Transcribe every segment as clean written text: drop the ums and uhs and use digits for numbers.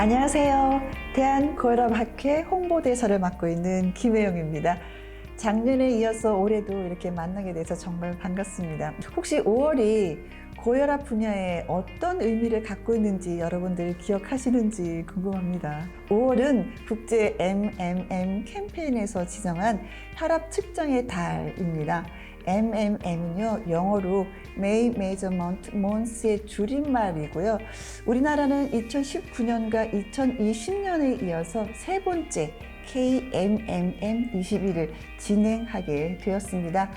안녕하세요. 대한고혈압학회 홍보대사를 맡고 있는 김혜영입니다. 작년에 이어서 올해도 이렇게 만나게 돼서 정말 반갑습니다. 혹시 5월이 고혈압 분야에 어떤 의미를 갖고 있는지 여러분들 기억하시는지 궁금합니다. 5월은 국제 MMM 캠페인에서 지정한 혈압 측정의 달입니다. MMM은요, 영어로 May Measurement Months의 줄임말이고요. 우리나라는 2019년과 2020년에 이어서 세 번째 KMMM 21을 진행하게 되었습니다.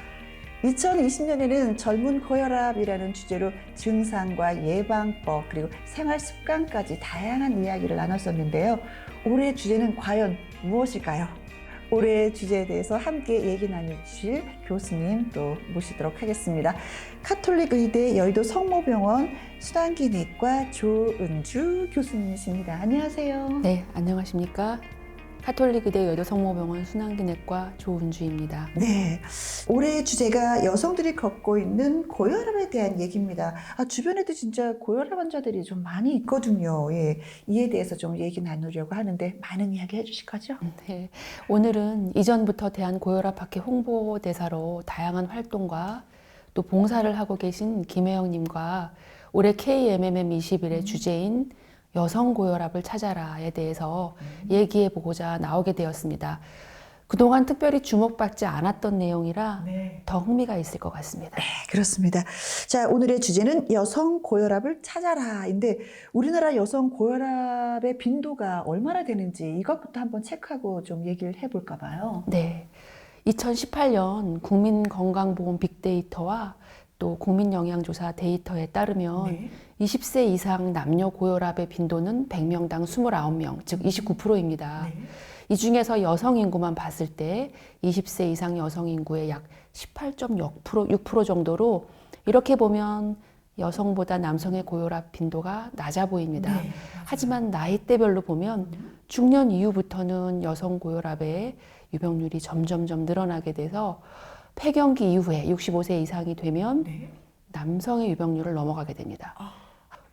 2020년에는 젊은 고혈압이라는 주제로 증상과 예방법 그리고 생활 습관까지 다양한 이야기를 나눴었는데요. 올해 주제는 과연 무엇일까요? 올해의 주제에 대해서 함께 얘기 나눠주실 교수님 또 모시도록 하겠습니다. 카톨릭 의대 여의도 성모병원 순환기내과 조은주 교수님이십니다. 안녕하세요. 네, 안녕하십니까. 카톨릭 의대 여의도 성모병원 순환기내과 조은주입니다. 네, 올해의 주제가 여성들이 겪고 있는 고혈압에 대한 얘기입니다. 주변에도 진짜 고혈압 환자들이 좀 많이 있거든요. 예, 이에 대해서 좀 얘기 나누려고 하는데 많은 이야기 해주실 거죠? 네, 오늘은 이전부터 대한고혈압학회 홍보대사로 다양한 활동과 또 봉사를 하고 계신 김혜영님과 올해 KMMM21의 주제인 여성 고혈압을 찾아라에 대해서 얘기해보고자 나오게 되었습니다. 그동안 특별히 주목받지 않았던 내용이라 더 흥미가 있을 것 같습니다. 네, 그렇습니다. 자, 오늘의 주제는 여성 고혈압을 찾아라인데 우리나라 여성 고혈압의 빈도가 얼마나 되는지 이것부터 한번 체크하고 좀 얘기를 해볼까 봐요. 네, 2018년 국민건강보험 빅데이터와 또 국민영양조사 데이터에 따르면 20세 이상 남녀 고혈압의 빈도는 100명당 29명, 즉 29%입니다. 이 중에서 여성 인구만 봤을 때 20세 이상 여성 인구의 약 18.6% 정도로 이렇게 보면 여성보다 남성의 고혈압 빈도가 낮아 보입니다. 하지만 나이대별로 보면 중년 이후부터는 여성 고혈압의 유병률이 점점점 늘어나게 돼서 폐경기 이후에 65세 이상이 되면 남성의 유병률을 넘어가게 됩니다.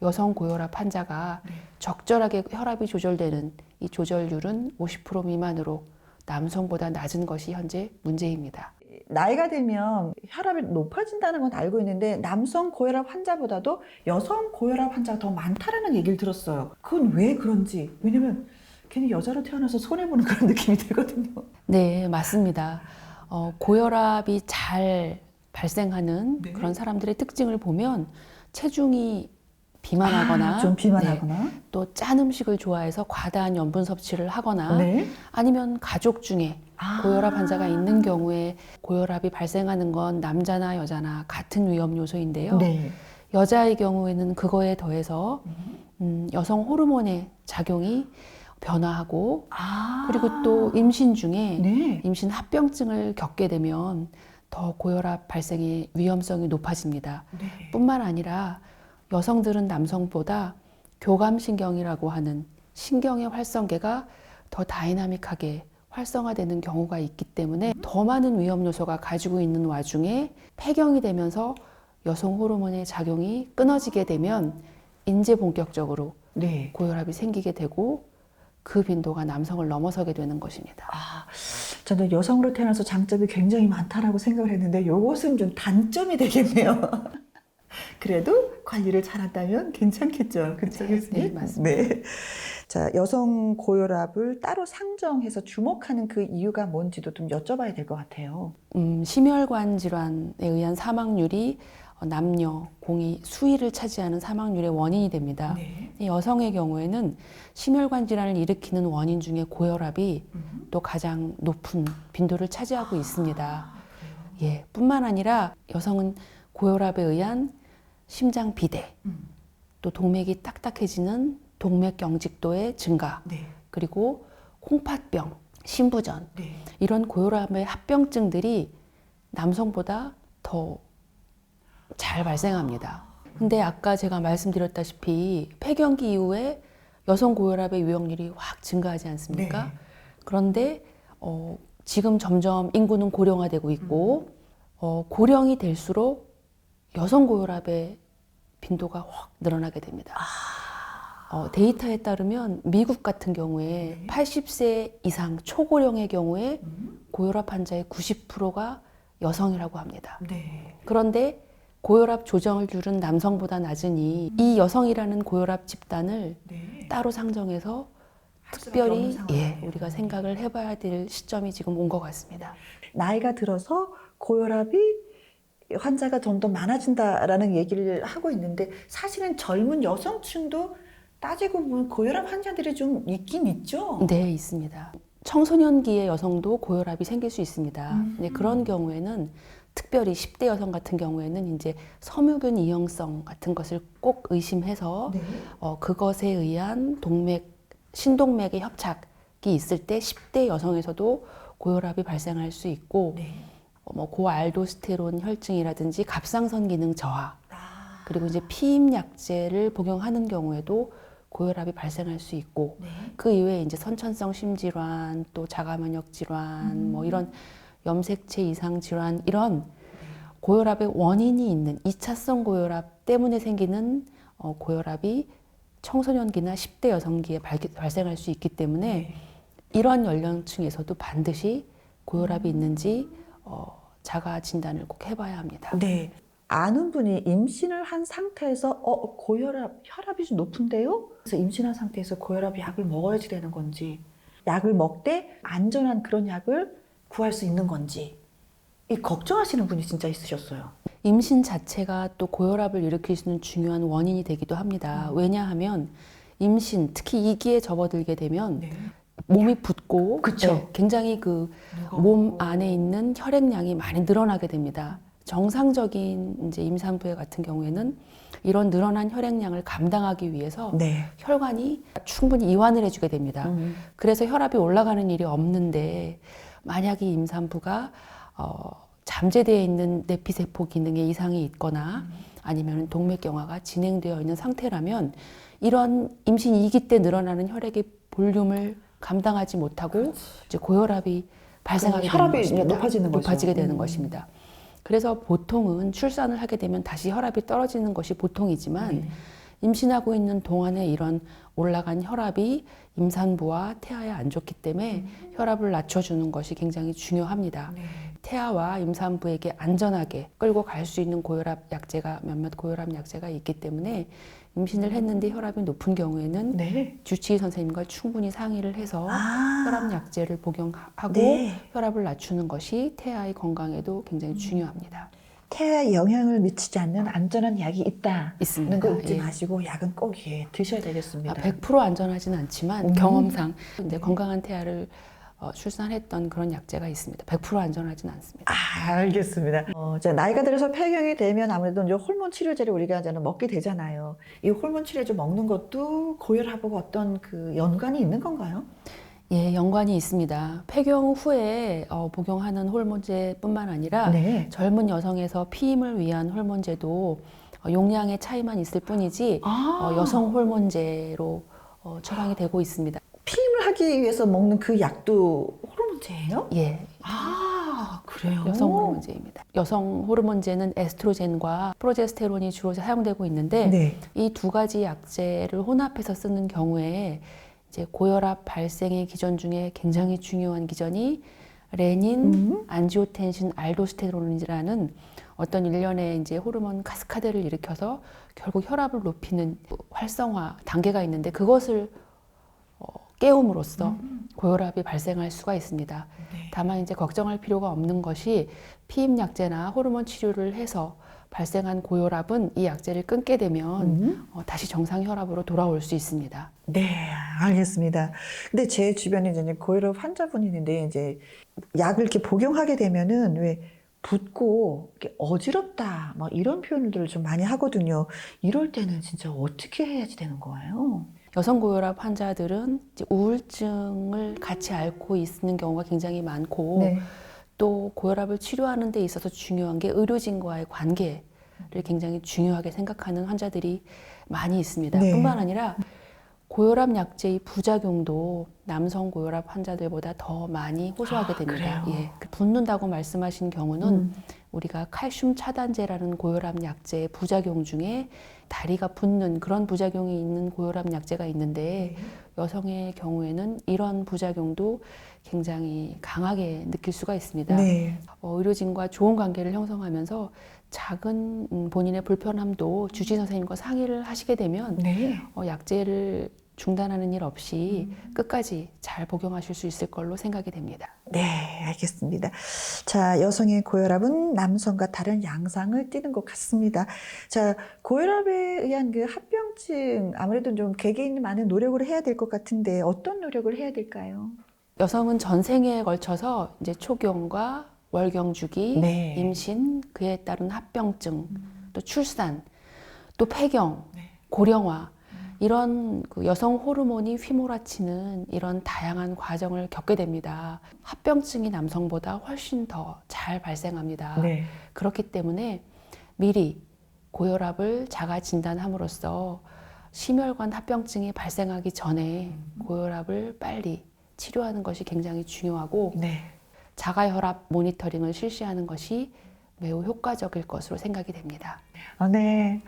여성 고혈압 환자가 적절하게 혈압이 조절되는 이 조절률은 50% 미만으로 남성보다 낮은 것이 현재 문제입니다. 나이가 들면 혈압이 높아진다는 건 알고 있는데 남성 고혈압 환자보다도 여성 고혈압 환자가 더 많다라는 얘기를 들었어요. 그건 왜 그런지. 왜냐면 괜히 여자로 태어나서 손해보는 그런 느낌이 들거든요. 네, 맞습니다. 고혈압이 잘 발생하는 그런 사람들의 특징을 보면 체중이 비만하거나 좀 비만하거나 또 짠 음식을 좋아해서 과다한 염분 섭취를 하거나 아니면 가족 중에 고혈압 환자가 있는 경우에 고혈압이 발생하는 건 남자나 여자나 같은 위험 요소인데요. 여자의 경우에는 그거에 더해서 여성 호르몬의 작용이 변화하고 그리고 또 임신 중에 임신 합병증을 겪게 되면 더 고혈압 발생의 위험성이 높아집니다. 뿐만 아니라 여성들은 남성보다 교감신경이라고 하는 신경의 활성계가 더 다이나믹하게 활성화되는 경우가 있기 때문에 더 많은 위험 요소가 가지고 있는 와중에 폐경이 되면서 여성 호르몬의 작용이 끊어지게 되면 이제 본격적으로 고혈압이 생기게 되고 그 빈도가 남성을 넘어서게 되는 것입니다. 저는 여성으로 태어나서 장점이 굉장히 많다라고 생각을 했는데 이것은 좀 단점이 되겠네요. 그래도 관리를 잘한다면 괜찮겠죠. 그렇죠, 교수님? 네, 맞습니다. 자, 여성 고혈압을 따로 상정해서 주목하는 그 이유가 뭔지도 좀 여쭤봐야 될 것 같아요. 심혈관 질환에 의한 사망률이 남녀 공이 수위를 차지하는 사망률의 원인이 됩니다. 여성의 경우에는 심혈관 질환을 일으키는 원인 중에 고혈압이 또 가장 높은 빈도를 차지하고 있습니다. 뿐만 아니라 여성은 고혈압에 의한 심장 비대, 또 동맥이 딱딱해지는 동맥 경직도의 증가, 그리고 콩팥병, 신부전 이런 고혈압의 합병증들이 남성보다 더 잘 발생합니다. 근데 아까 제가 말씀드렸다시피 폐경기 이후에 여성 고혈압의 유병률이 확 증가하지 않습니까? 그런데 지금 점점 인구는 고령화되고 있고 고령이 될수록 여성 고혈압의 빈도가 확 늘어나게 됩니다. 데이터에 따르면 미국 같은 경우에 네. 80세 이상 초고령의 경우에 고혈압 환자의 90%가 여성이라고 합니다. 네. 그런데 고혈압 조정률은 남성보다 낮으니 이 여성이라는 고혈압 집단을 네. 따로 상정해서 할 수밖에 특별히 없는 상황이네요. 우리가 생각을 해봐야 될 시점이 지금 온 것 같습니다. 나이가 들어서 고혈압이 환자가 좀 더 많아진다라는 얘기를 하고 있는데 사실은 젊은 여성층도 따지고 보면 고혈압 환자들이 좀 있긴 있죠. 네, 있습니다. 청소년기의 여성도 고혈압이 생길 수 있습니다. 네, 그런 경우에는 특별히 10대 여성 같은 경우에는 이제 섬유균 이형성 같은 것을 꼭 의심해서 네. 그것에 의한 신동맥의 협착이 있을 때 10대 여성에서도 고혈압이 발생할 수 있고 네. 고알도스테론 혈증이라든지 갑상선 기능 저하 아. 그리고 이제 피임 약제를 복용하는 경우에도 고혈압이 발생할 수 있고 네. 그 이외에 이제 선천성 심질환 또 자가면역 질환 이런 염색체 이상 질환 이런 고혈압의 원인이 있는 2차성 고혈압 때문에 생기는 고혈압이 청소년기나 10대 여성기에 발생할 수 있기 때문에 네. 이런 연령층에서도 반드시 고혈압이 있는지 자가 진단을 꼭 해봐야 합니다. 네. 아는 분이 임신을 한 상태에서 혈압이 좀 높은데요? 그래서 임신한 상태에서 고혈압 약을 먹어야지 되는 건지 약을 먹되 안전한 그런 약을 구할 수 있는 건지 이 걱정하시는 분이 진짜 있으셨어요. 임신 자체가 또 고혈압을 일으킬 수 있는 중요한 원인이 되기도 합니다. 왜냐하면 임신, 특히 2기에 접어들게 되면 네. 몸이 붓고 그쵸. 굉장히 그 몸 안에 있는 혈액량이 많이 늘어나게 됩니다. 정상적인 이제 임산부의 같은 경우에는 이런 늘어난 혈액량을 감당하기 위해서 네. 혈관이 충분히 이완을 해주게 됩니다. 그래서 혈압이 올라가는 일이 없는데 만약에 임산부가 잠재되어 있는 내피세포 기능에 이상이 있거나 아니면 동맥경화가 진행되어 있는 상태라면 이런 임신 2기 때 늘어나는 혈액의 볼륨을 감당하지 못하고 이제 고혈압이 발생하게 되는 혈압이 것입니다. 높아지는 거죠. 높아지게 되는 것입니다. 그래서 보통은 출산을 하게 되면 다시 혈압이 떨어지는 것이 보통이지만 임신하고 있는 동안에 이런 올라간 혈압이 임산부와 태아에 안 좋기 때문에 혈압을 낮춰주는 것이 굉장히 중요합니다. 네. 태아와 임산부에게 안전하게 끌고 갈 수 있는 몇몇 고혈압 약제가 있기 때문에 임신을 했는데 혈압이 높은 경우에는 네. 주치의 선생님과 충분히 상의를 해서 혈압 약제를 복용하고 네. 혈압을 낮추는 것이 태아의 건강에도 굉장히 중요합니다. 태아에 영향을 미치지 않는 안전한 약이 있다는 있습니다. 거 잊지 예. 마시고 약은 꼭 드셔야 되겠습니다. 100% 안전하진 않지만 경험상 이제 건강한 태아를 출산했던 그런 약제가 있습니다. 100% 안전하진 않습니다. 알겠습니다. 이제 나이가 들어서 폐경이 되면 아무래도 이제 호르몬 치료제를 우리가 이제 먹게 되잖아요. 이 호르몬 치료제 먹는 것도 고혈압하고 어떤 그 연관이 있는 건가요? 예, 연관이 있습니다. 폐경 후에 복용하는 호르몬제뿐만 아니라 네. 젊은 여성에서 피임을 위한 호르몬제도 용량의 차이만 있을 뿐이지 여성 호르몬제로 처방이 되고 있습니다. 피임을 하기 위해서 먹는 그 약도 호르몬제예요? 예, 그래요? 여성 호르몬제입니다. 여성 호르몬제는 에스트로겐과 프로제스테론이 주로 사용되고 있는데 네. 이 두 가지 약제를 혼합해서 쓰는 경우에 이제 고혈압 발생의 기전 중에 굉장히 중요한 기전이 레닌, 안지오텐신, 알도스테론이라는 어떤 일련의 이제 호르몬 카스카드를 일으켜서 결국 혈압을 높이는 활성화 단계가 있는데 그것을 깨움으로써 고혈압이 발생할 수가 있습니다. 네. 다만 이제 걱정할 필요가 없는 것이 피임 약제나 호르몬 치료를 해서 발생한 고혈압은 이 약제를 끊게 되면 다시 정상 혈압으로 돌아올 수 있습니다. 네, 알겠습니다. 근데 제 주변에 이제 고혈압 환자분이 있는데 이제 약을 이렇게 복용하게 되면은 왜 붓고 이렇게 어지럽다 막 이런 표현들을 좀 많이 하거든요. 이럴 때는 진짜 어떻게 해야지 되는 거예요? 여성 고혈압 환자들은 이제 우울증을 같이 앓고 있는 경우가 굉장히 많고 네. 또 고혈압을 치료하는 데 있어서 중요한 게 의료진과의 관계를 굉장히 중요하게 생각하는 환자들이 많이 있습니다. 네. 뿐만 아니라 고혈압 약제의 부작용도 남성 고혈압 환자들보다 더 많이 호소하게 됩니다. 그래요? 예, 붓는다고 말씀하신 경우는 우리가 칼슘 차단제라는 고혈압 약제의 부작용 중에 다리가 붓는 그런 부작용이 있는 고혈압 약제가 있는데 여성의 경우에는 이런 부작용도 굉장히 강하게 느낄 수가 있습니다. 네. 의료진과 좋은 관계를 형성하면서 작은 본인의 불편함도 주治선생님과 상의를 하시게 되면 네. 약제를 중단하는 일 없이 끝까지 잘 복용하실 수 있을 걸로 생각이 됩니다. 네, 알겠습니다. 자, 여성의 고혈압은 남성과 다른 양상을 띠는 것 같습니다. 자, 고혈압에 의한 그 합병증, 아무래도 좀 개개인이 많은 노력을 해야 될 것 같은데 어떤 노력을 해야 될까요? 여성은 전생에 걸쳐서 이제 초경과 월경주기, 네. 임신, 그에 따른 합병증, 또 출산, 또 폐경, 고령화 이런 그 여성 호르몬이 휘몰아치는 이런 다양한 과정을 겪게 됩니다. 합병증이 남성보다 훨씬 더 잘 발생합니다. 네. 그렇기 때문에 미리 고혈압을 자가 진단함으로써 심혈관 합병증이 발생하기 전에 고혈압을 빨리 치료하는 것이 굉장히 중요하고 네. 자가혈압 모니터링을 실시하는 것이 매우 효과적일 것으로 생각이 됩니다. 네.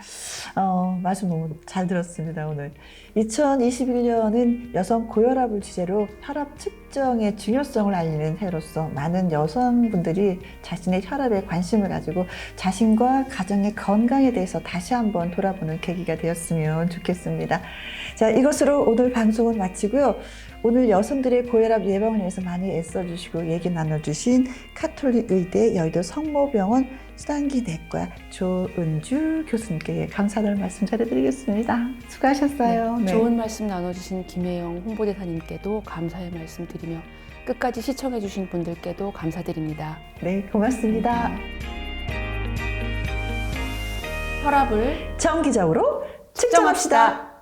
말씀 너무 잘 들었습니다, 오늘. 2021년은 여성 고혈압을 주제로 혈압 측정의 중요성을 알리는 해로서 많은 여성분들이 자신의 혈압에 관심을 가지고 자신과 가정의 건강에 대해서 다시 한번 돌아보는 계기가 되었으면 좋겠습니다. 자, 이것으로 오늘 방송을 마치고요. 오늘 여성들의 고혈압 예방을 위해서 많이 애써주시고 얘기 나눠주신 카톨릭 의대 여의도 성모병원 수단기 내과 조은주 교수님께 감사의 말씀 전해드리겠습니다. 수고하셨어요. 네. 좋은 말씀 나눠주신 김혜영 홍보대사님께도 감사의 말씀 드리며 끝까지 시청해주신 분들께도 감사드립니다. 네, 고맙습니다. 혈압을 정기적으로 측정합시다.